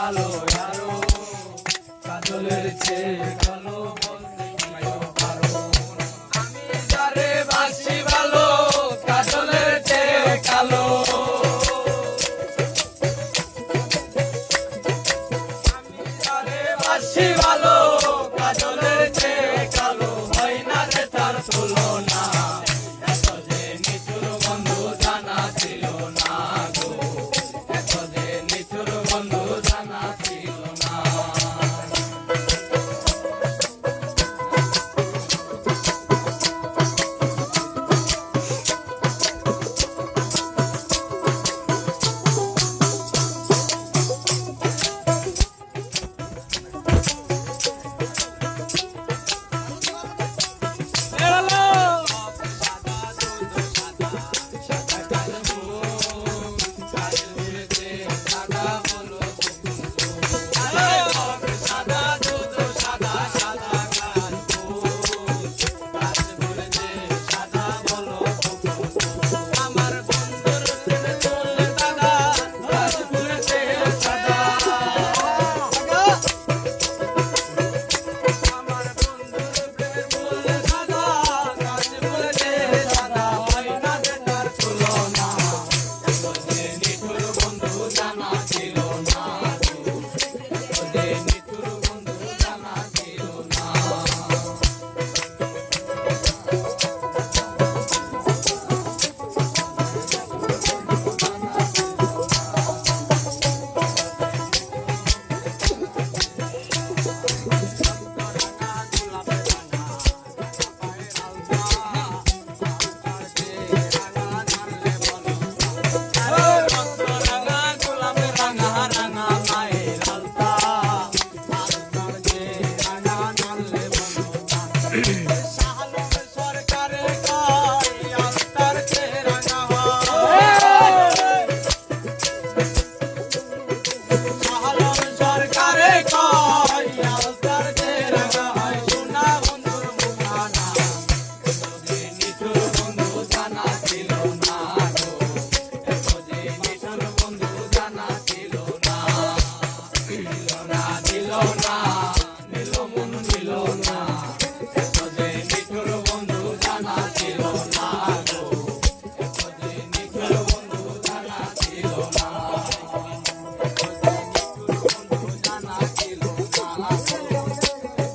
কালো আরো কাজলের চেয়ে কালো বলতে কেউ পারো আমি যারে বাসি ভালো কাজলের চেয়ে কালো আমি যারে বাসি ভালো কাজলের চেয়ে কালো হয় না রে তার তুলনা এত যে নিঠুর বন্ধু জানা ছিল না গো এত যে নিঠুর বন্ধু জানা ছিল না